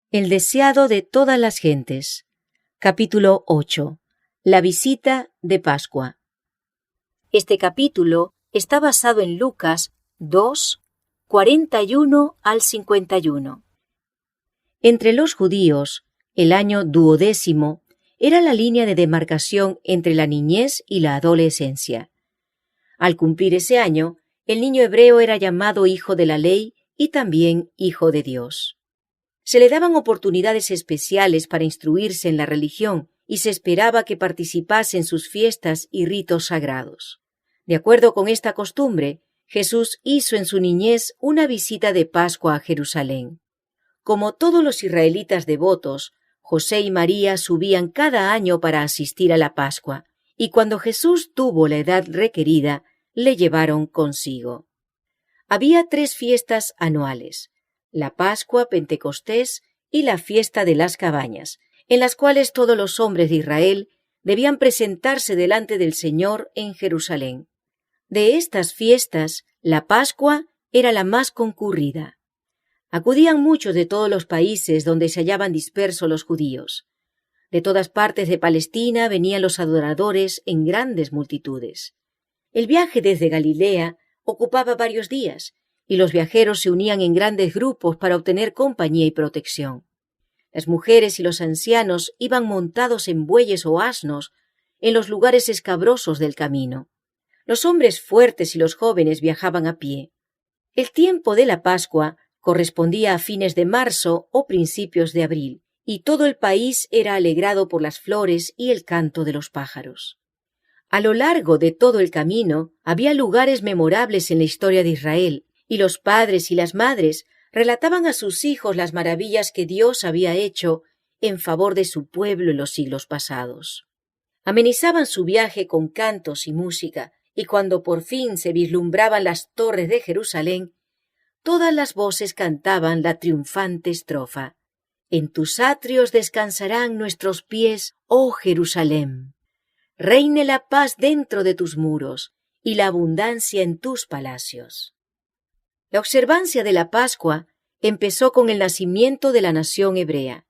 El deseado de todas las gentes. Capítulo 8. La visita de Pascua. Este capítulo está basado en Lucas 2, 41 al 51. Entre los judíos, el año 12º era la línea de demarcación entre la niñez y la adolescencia. Al cumplir ese año, el niño hebreo era llamado hijo de la ley y también hijo de Dios. Se le daban oportunidades especiales para instruirse en la religión y se esperaba que participase en sus fiestas y ritos sagrados. De acuerdo con esta costumbre, Jesús hizo en su niñez una visita de Pascua a Jerusalén. Como todos los israelitas devotos, José y María subían cada año para asistir a la Pascua, y cuando Jesús tuvo la edad requerida, le llevaron consigo. Había 3 fiestas anuales: la Pascua, Pentecostés y la fiesta de las cabañas, en las cuales todos los hombres de Israel debían presentarse delante del Señor en Jerusalén. De estas fiestas, la Pascua era la más concurrida. Acudían muchos de todos los países donde se hallaban dispersos los judíos. De todas partes de Palestina venían los adoradores en grandes multitudes. El viaje desde Galilea ocupaba varios días, y los viajeros se unían en grandes grupos para obtener compañía y protección. Las mujeres y los ancianos iban montados en bueyes o asnos en los lugares escabrosos del camino. Los hombres fuertes y los jóvenes viajaban a pie. El tiempo de la Pascua correspondía a fines de marzo o principios de abril, y todo el país era alegrado por las flores y el canto de los pájaros. A lo largo de todo el camino había lugares memorables en la historia de Israel, y los padres y las madres relataban a sus hijos las maravillas que Dios había hecho en favor de su pueblo en los siglos pasados. Amenizaban su viaje con cantos y música, y cuando por fin se vislumbraban las torres de Jerusalén, todas las voces cantaban la triunfante estrofa: «En tus atrios descansarán nuestros pies, oh Jerusalén. Reine la paz dentro de tus muros y la abundancia en tus palacios». La observancia de la Pascua empezó con el nacimiento de la nación hebrea.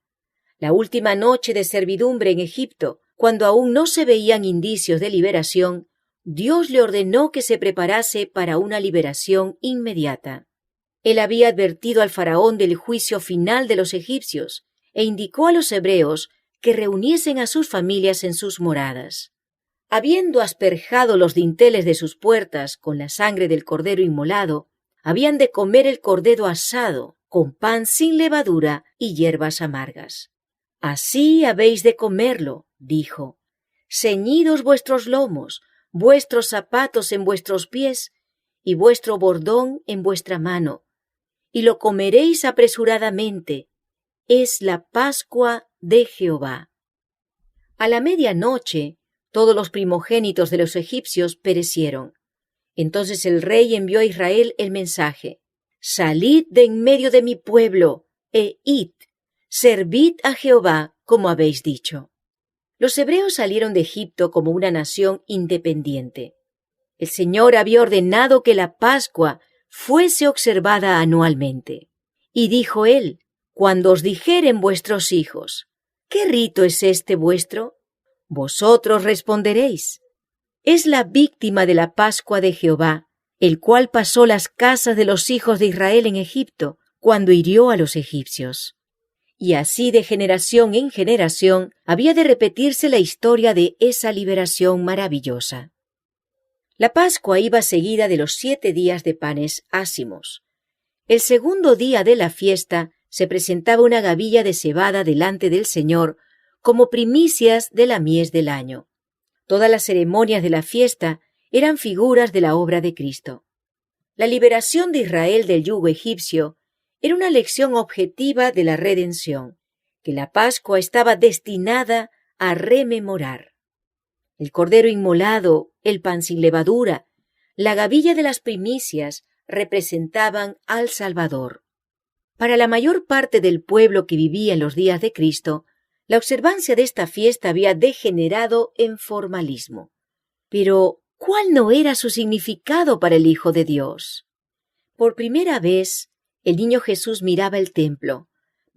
La última noche de servidumbre en Egipto, cuando aún no se veían indicios de liberación, Dios le ordenó que se preparase para una liberación inmediata. Él había advertido al faraón del juicio final de los egipcios e indicó a los hebreos que reuniesen a sus familias en sus moradas. Habiendo asperjado los dinteles de sus puertas con la sangre del cordero inmolado, habían de comer el cordero asado, con pan sin levadura y hierbas amargas. «Así habéis de comerlo», dijo, «ceñidos vuestros lomos, vuestros zapatos en vuestros pies y vuestro bordón en vuestra mano, y lo comeréis apresuradamente. Es la Pascua de Jehová». A la medianoche, todos los primogénitos de los egipcios perecieron. Entonces el rey envió a Israel el mensaje: «Salid de en medio de mi pueblo, e id, servid a Jehová como habéis dicho». Los hebreos salieron de Egipto como una nación independiente. El Señor había ordenado que la Pascua fuese observada anualmente. Y dijo él: «Cuando os dijeren vuestros hijos, ¿qué rito es este vuestro?, vosotros responderéis: es la víctima de la Pascua de Jehová, el cual pasó las casas de los hijos de Israel en Egipto, cuando hirió a los egipcios». Y así de generación en generación había de repetirse la historia de esa liberación maravillosa. La Pascua iba seguida de los 7 días de panes ácimos. El segundo día de la fiesta se presentaba una gavilla de cebada delante del Señor como primicias de la mies del año. Todas las ceremonias de la fiesta eran figuras de la obra de Cristo. La liberación de Israel del yugo egipcio era una lección objetiva de la redención, que la Pascua estaba destinada a rememorar. El cordero inmolado, el pan sin levadura, la gavilla de las primicias representaban al Salvador. Para la mayor parte del pueblo que vivía en los días de Cristo, la observancia de esta fiesta había degenerado en formalismo. Pero, ¿cuál no era su significado para el Hijo de Dios? Por primera vez, el niño Jesús miraba el templo,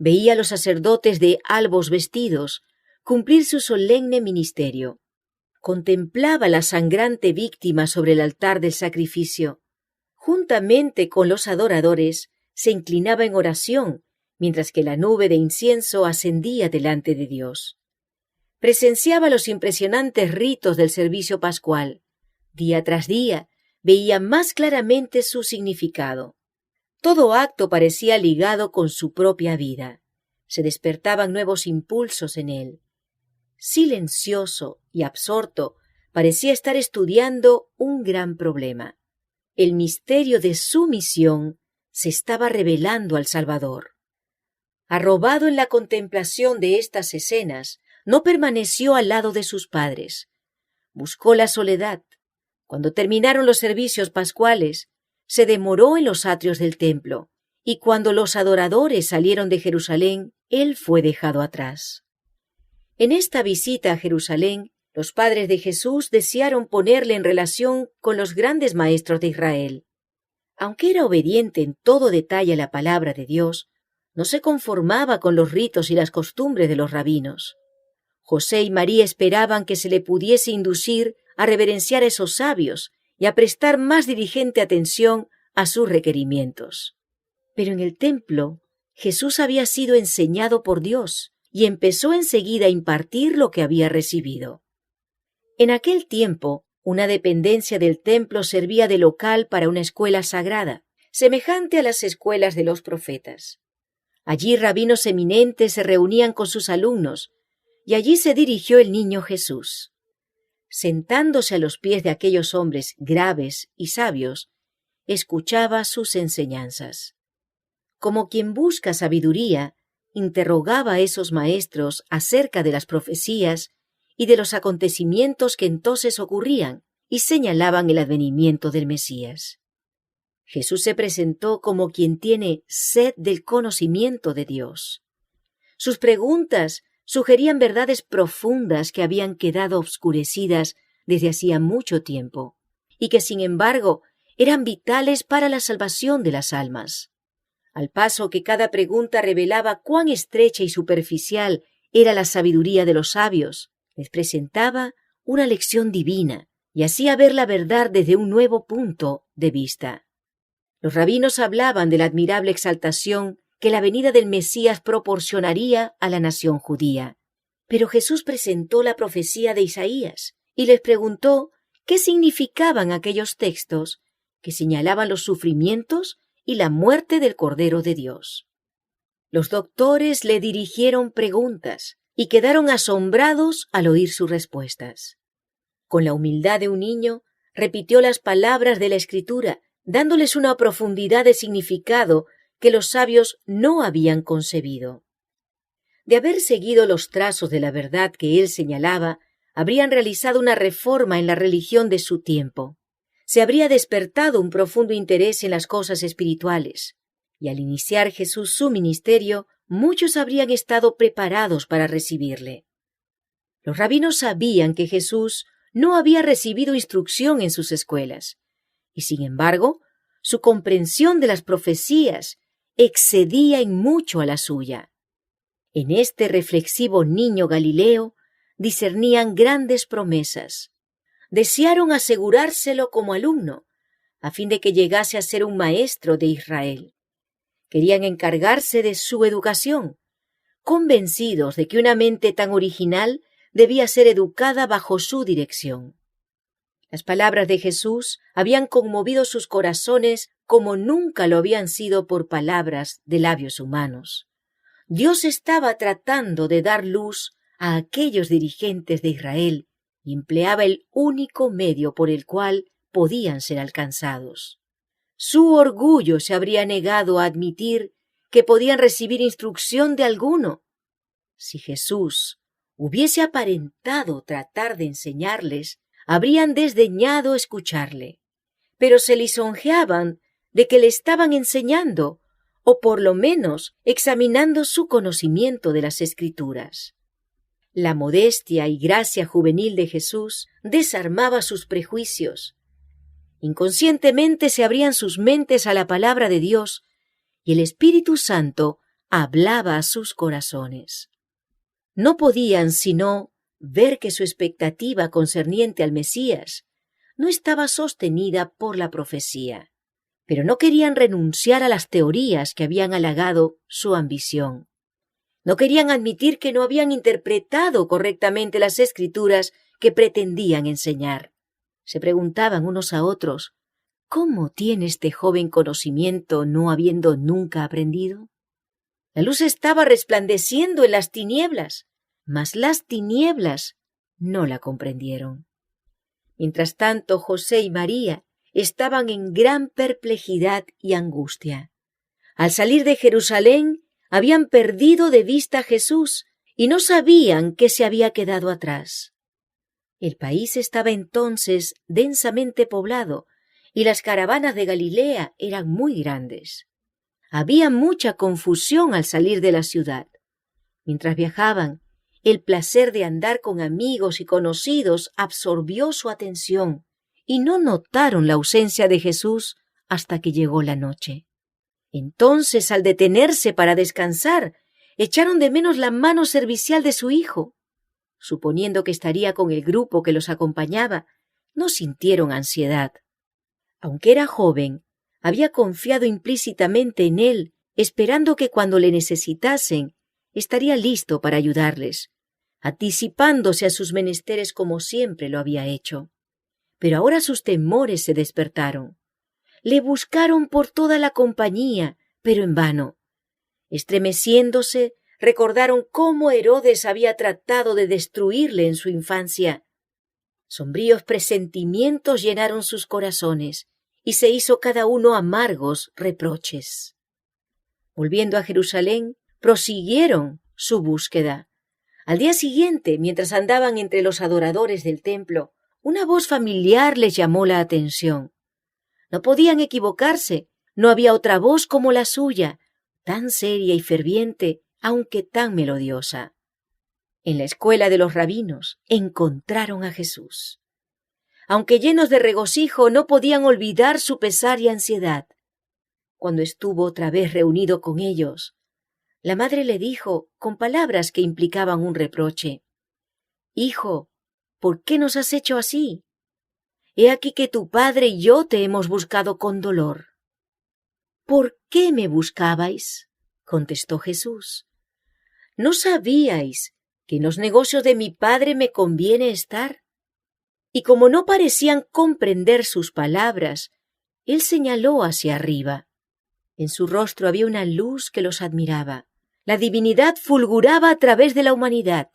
Veía a los sacerdotes de albos vestidos cumplir su solemne ministerio. Contemplaba la sangrante víctima sobre el altar del sacrificio. Juntamente con los adoradores, se inclinaba en oración, mientras que la nube de incienso ascendía delante de Dios. Presenciaba los impresionantes ritos del servicio pascual. Día tras día, veía más claramente su significado. Todo acto parecía ligado con su propia vida. Se despertaban nuevos impulsos en él. Silencioso y absorto, parecía estar estudiando un gran problema. El misterio de su misión se estaba revelando al Salvador. Arrobado en la contemplación de estas escenas, no permaneció al lado de sus padres. Buscó la soledad. Cuando terminaron los servicios pascuales, se demoró en los atrios del templo, y cuando los adoradores salieron de Jerusalén, él fue dejado atrás. En esta visita a Jerusalén, los padres de Jesús desearon ponerle en relación con los grandes maestros de Israel. Aunque era obediente en todo detalle a la palabra de Dios, no se conformaba con los ritos y las costumbres de los rabinos. José y María esperaban que se le pudiese inducir a reverenciar a esos sabios y a prestar más diligente atención a sus requerimientos. Pero en el templo, Jesús había sido enseñado por Dios y empezó enseguida a impartir lo que había recibido. En aquel tiempo, una dependencia del templo servía de local para una escuela sagrada, semejante a las escuelas de los profetas. Allí rabinos eminentes se reunían con sus alumnos, y allí se dirigió el niño Jesús. Sentándose a los pies de aquellos hombres graves y sabios, escuchaba sus enseñanzas. Como quien busca sabiduría, interrogaba a esos maestros acerca de las profecías y de los acontecimientos que entonces ocurrían y señalaban el advenimiento del Mesías. Jesús se presentó como quien tiene sed del conocimiento de Dios. Sus preguntas sugerían verdades profundas que habían quedado obscurecidas desde hacía mucho tiempo y que, sin embargo, eran vitales para la salvación de las almas. Al paso que cada pregunta revelaba cuán estrecha y superficial era la sabiduría de los sabios, les presentaba una lección divina y hacía ver la verdad desde un nuevo punto de vista. Los rabinos hablaban de la admirable exaltación que la venida del Mesías proporcionaría a la nación judía. Pero Jesús presentó la profecía de Isaías y les preguntó qué significaban aquellos textos que señalaban los sufrimientos y la muerte del Cordero de Dios. Los doctores le dirigieron preguntas y quedaron asombrados al oír sus respuestas. Con la humildad de un niño, repitió las palabras de la Escritura, dándoles una profundidad de significado que los sabios no habían concebido. De haber seguido los trazos de la verdad que él señalaba, habrían realizado una reforma en la religión de su tiempo. Se habría despertado un profundo interés en las cosas espirituales, y al iniciar Jesús su ministerio, muchos habrían estado preparados para recibirle. Los rabinos sabían que Jesús no había recibido instrucción en sus escuelas, y sin embargo, su comprensión de las profecías excedía en mucho a la suya. En este reflexivo niño Galileo discernían grandes promesas. Desearon asegurárselo como alumno, a fin de que llegase a ser un maestro de Israel. Querían encargarse de su educación, convencidos de que una mente tan original debía ser educada bajo su dirección. Las palabras de Jesús habían conmovido sus corazones como nunca lo habían sido por palabras de labios humanos. Dios estaba tratando de dar luz a aquellos dirigentes de Israel y empleaba el único medio por el cual podían ser alcanzados. Su orgullo se habría negado a admitir que podían recibir instrucción de alguno. Si Jesús hubiese aparentado tratar de enseñarles, habrían desdeñado escucharle, pero se lisonjeaban de que le estaban enseñando, o por lo menos examinando su conocimiento de las Escrituras. La modestia y gracia juvenil de Jesús desarmaba sus prejuicios. Inconscientemente se abrían sus mentes a la palabra de Dios, y el Espíritu Santo hablaba a sus corazones. No podían sino ver que su expectativa concerniente al Mesías no estaba sostenida por la profecía, pero no querían renunciar a las teorías que habían halagado su ambición. No querían admitir que no habían interpretado correctamente las Escrituras que pretendían enseñar. Se preguntaban unos a otros, ¿cómo tiene este joven conocimiento no habiendo nunca aprendido? La luz estaba resplandeciendo en las tinieblas, mas las tinieblas no la comprendieron. Mientras tanto, José y María estaban en gran perplejidad y angustia. Al salir de Jerusalén, habían perdido de vista a Jesús y no sabían qué se había quedado atrás. El país estaba entonces densamente poblado y las caravanas de Galilea eran muy grandes. Había mucha confusión al salir de la ciudad. Mientras viajaban, el placer de andar con amigos y conocidos absorbió su atención y no notaron la ausencia de Jesús hasta que llegó la noche. Entonces, al detenerse para descansar, echaron de menos la mano servicial de su hijo. Suponiendo que estaría con el grupo que los acompañaba, no sintieron ansiedad. Aunque era joven, había confiado implícitamente en él, esperando que cuando le necesitasen, estaría listo para ayudarles, anticipándose a sus menesteres como siempre lo había hecho. Pero ahora sus temores se despertaron. Le buscaron por toda la compañía, pero en vano. Estremeciéndose, recordaron cómo Herodes había tratado de destruirle en su infancia. Sombríos presentimientos llenaron sus corazones y se hizo cada uno amargos reproches. Volviendo a Jerusalén, prosiguieron su búsqueda. Al día siguiente, mientras andaban entre los adoradores del templo, una voz familiar les llamó la atención. No podían equivocarse, no había otra voz como la suya, tan seria y ferviente, aunque tan melodiosa. En la escuela de los rabinos encontraron a Jesús. Aunque llenos de regocijo, no podían olvidar su pesar y ansiedad. Cuando estuvo otra vez reunido con ellos, la madre le dijo, con palabras que implicaban un reproche: «Hijo, ¿por qué nos has hecho así? He aquí que tu padre y yo te hemos buscado con dolor». «¿Por qué me buscabais?», contestó Jesús. «¿No sabíais que en los negocios de mi padre me conviene estar?». Y como no parecían comprender sus palabras, él señaló hacia arriba. En su rostro había una luz que los admiraba. La divinidad fulguraba a través de la humanidad.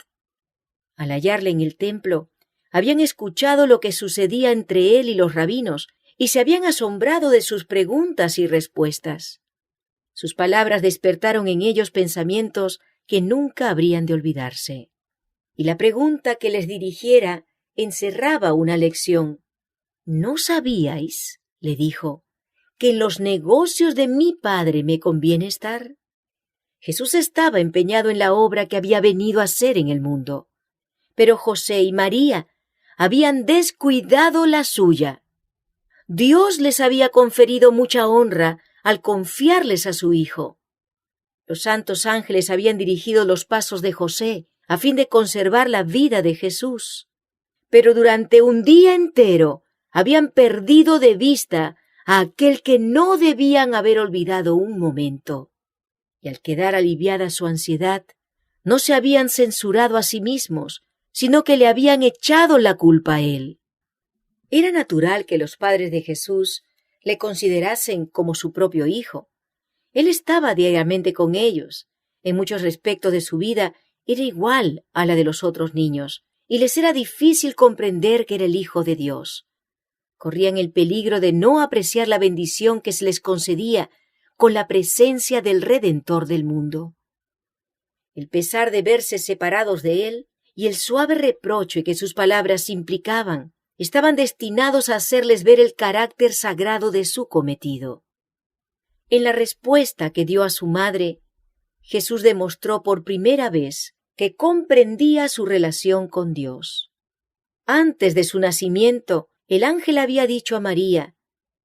Al hallarle en el templo, habían escuchado lo que sucedía entre él y los rabinos y se habían asombrado de sus preguntas y respuestas. Sus palabras despertaron en ellos pensamientos que nunca habrían de olvidarse. Y la pregunta que les dirigiera encerraba una lección. «¿No sabíais?», le dijo, «que en los negocios de mi padre me conviene estar». Jesús estaba empeñado en la obra que había venido a hacer en el mundo, pero José y María habían descuidado la suya. Dios les había conferido mucha honra al confiarles a su hijo. Los santos ángeles habían dirigido los pasos de José a fin de conservar la vida de Jesús. Pero durante un día entero habían perdido de vista a aquel que no debían haber olvidado un momento. Y al quedar aliviada su ansiedad, no se habían censurado a sí mismos, sino que le habían echado la culpa a él. Era natural que los padres de Jesús le considerasen como su propio hijo. Él estaba diariamente con ellos. En muchos aspectos de su vida era igual a la de los otros niños, y les era difícil comprender que era el Hijo de Dios. Corrían el peligro de no apreciar la bendición que se les concedía con la presencia del Redentor del mundo. El pesar de verse separados de él y el suave reproche que sus palabras implicaban estaban destinados a hacerles ver el carácter sagrado de su cometido. En la respuesta que dio a su madre, Jesús demostró por primera vez que comprendía su relación con Dios. Antes de su nacimiento, el ángel había dicho a María: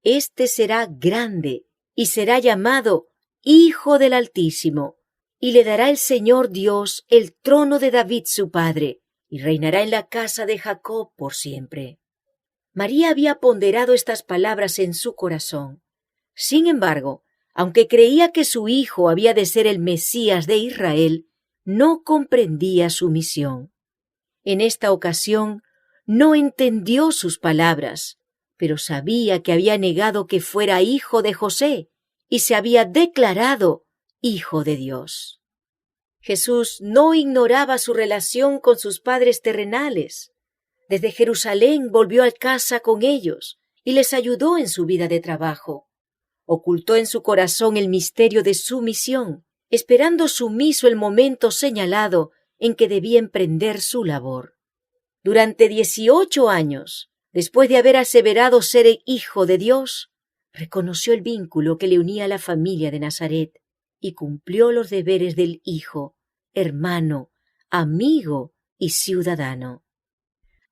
«Este será grande y será llamado Hijo del Altísimo, y le dará el Señor Dios el trono de David su padre, y reinará en la casa de Jacob por siempre. María había ponderado estas palabras en su corazón. Sin embargo, aunque creía que su hijo había de ser el Mesías de Israel, no comprendía su misión. En esta ocasión no entendió sus palabras, pero sabía que había negado que fuera hijo de José y se había declarado hijo de Dios. Jesús no ignoraba su relación con sus padres terrenales. Desde Jerusalén volvió a casa con ellos y les ayudó en su vida de trabajo. Ocultó en su corazón el misterio de su misión, esperando sumiso el momento señalado en que debía emprender su labor. Durante 18 años, después de haber aseverado ser el hijo de Dios, reconoció el vínculo que le unía a la familia de Nazaret y cumplió los deberes del hijo, hermano, amigo y ciudadano.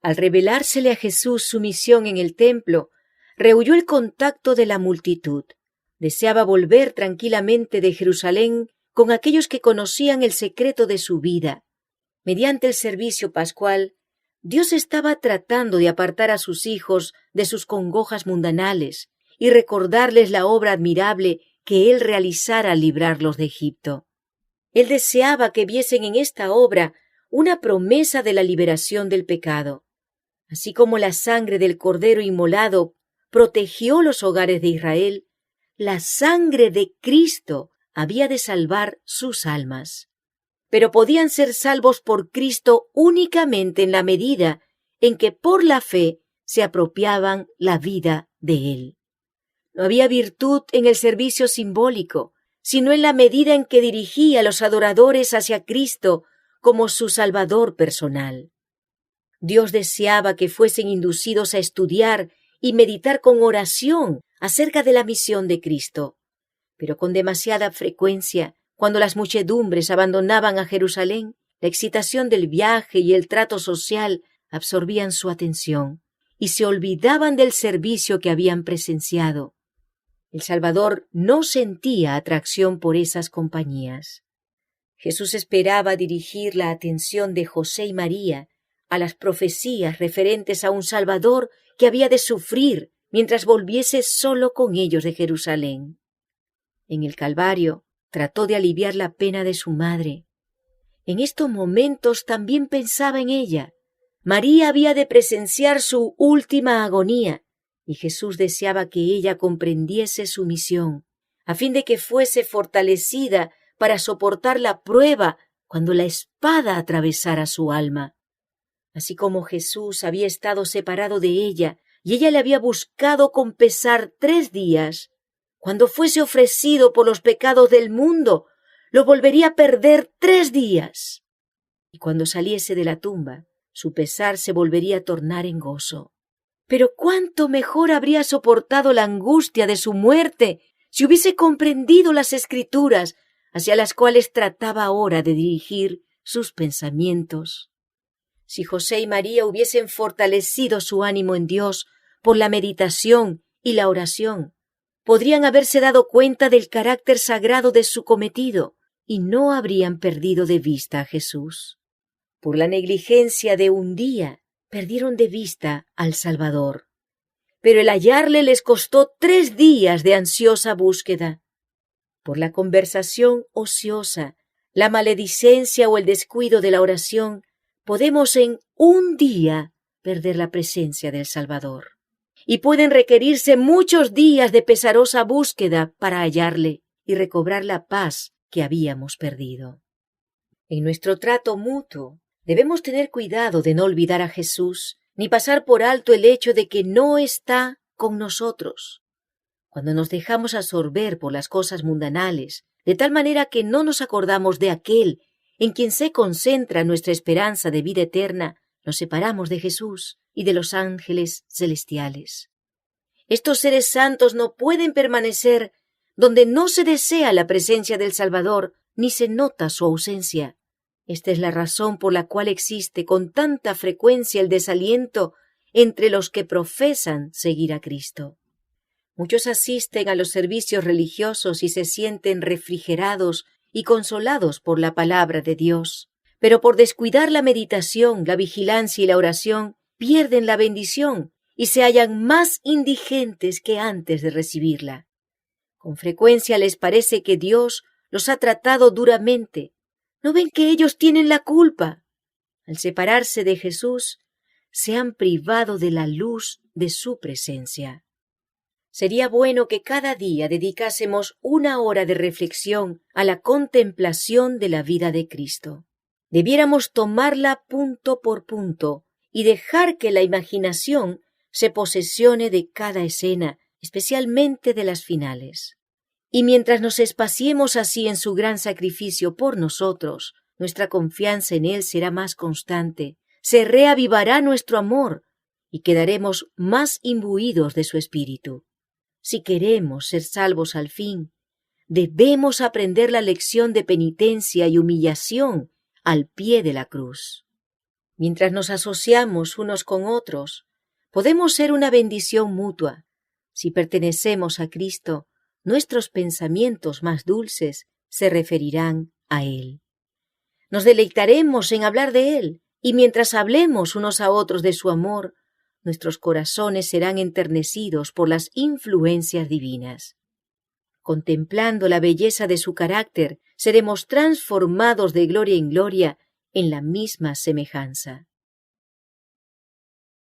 Al revelársele a Jesús su misión en el templo, rehuyó el contacto de la multitud. Deseaba volver tranquilamente de Jerusalén con aquellos que conocían el secreto de su vida. Mediante el servicio pascual, Dios estaba tratando de apartar a sus hijos de sus congojas mundanales y recordarles la obra admirable que Él realizara al librarlos de Egipto. Él deseaba que viesen en esta obra una promesa de la liberación del pecado. Así como la sangre del Cordero inmolado protegió los hogares de Israel, la sangre de Cristo había de salvar sus almas. Pero podían ser salvos por Cristo únicamente en la medida en que por la fe se apropiaban la vida de Él. No había virtud en el servicio simbólico, sino en la medida en que dirigía a los adoradores hacia Cristo como su Salvador personal. Dios deseaba que fuesen inducidos a estudiar y meditar con oración acerca de la misión de Cristo. Pero con demasiada frecuencia, cuando las muchedumbres abandonaban a Jerusalén, la excitación del viaje y el trato social absorbían su atención y se olvidaban del servicio que habían presenciado. El Salvador no sentía atracción por esas compañías. Jesús esperaba dirigir la atención de José y María a las profecías referentes a un Salvador que había de sufrir mientras volviese solo con ellos de Jerusalén. En el Calvario trató de aliviar la pena de su madre. En estos momentos también pensaba en ella. María había de presenciar su última agonía y Jesús deseaba que ella comprendiese su misión, a fin de que fuese fortalecida para soportar la prueba cuando la espada atravesara su alma. Así como Jesús había estado separado de ella y ella le había buscado con pesar 3 días, cuando fuese ofrecido por los pecados del mundo, lo volvería a perder 3 días. Y cuando saliese de la tumba, su pesar se volvería a tornar en gozo. Pero cuánto mejor habría soportado la angustia de su muerte si hubiese comprendido las Escrituras hacia las cuales trataba ahora de dirigir sus pensamientos. Si José y María hubiesen fortalecido su ánimo en Dios por la meditación y la oración, podrían haberse dado cuenta del carácter sagrado de su cometido y no habrían perdido de vista a Jesús. Por la negligencia de un día, perdieron de vista al Salvador. Pero el hallarle les costó 3 días de ansiosa búsqueda. Por la conversación ociosa, la maledicencia o el descuido de la oración, podemos en un día perder la presencia del Salvador. Y pueden requerirse muchos días de pesarosa búsqueda para hallarle y recobrar la paz que habíamos perdido. En nuestro trato mutuo, debemos tener cuidado de no olvidar a Jesús, ni pasar por alto el hecho de que no está con nosotros. Cuando nos dejamos absorber por las cosas mundanales, de tal manera que no nos acordamos de aquel en quien se concentra nuestra esperanza de vida eterna, nos separamos de Jesús y de los ángeles celestiales. Estos seres santos no pueden permanecer donde no se desea la presencia del Salvador ni se nota su ausencia. Esta es la razón por la cual existe con tanta frecuencia el desaliento entre los que profesan seguir a Cristo. Muchos asisten a los servicios religiosos y se sienten refrigerados y consolados por la palabra de Dios. Pero por descuidar la meditación, la vigilancia y la oración, pierden la bendición y se hallan más indigentes que antes de recibirla. Con frecuencia les parece que Dios los ha tratado duramente. ¿No ven que ellos tienen la culpa? Al separarse de Jesús, se han privado de la luz de su presencia. Sería bueno que cada día dedicásemos 1 hora de reflexión a la contemplación de la vida de Cristo. Debiéramos tomarla punto por punto y dejar que la imaginación se posesione de cada escena, especialmente de las finales. Y mientras nos espaciemos así en su gran sacrificio por nosotros, nuestra confianza en Él será más constante, se reavivará nuestro amor y quedaremos más imbuidos de su espíritu. Si queremos ser salvos al fin, debemos aprender la lección de penitencia y humillación al pie de la cruz. Mientras nos asociamos unos con otros, podemos ser una bendición mutua. Si pertenecemos a Cristo, nuestros pensamientos más dulces se referirán a Él. Nos deleitaremos en hablar de Él, y mientras hablemos unos a otros de su amor, nuestros corazones serán enternecidos por las influencias divinas. Contemplando la belleza de su carácter, seremos transformados de gloria en gloria en la misma semejanza.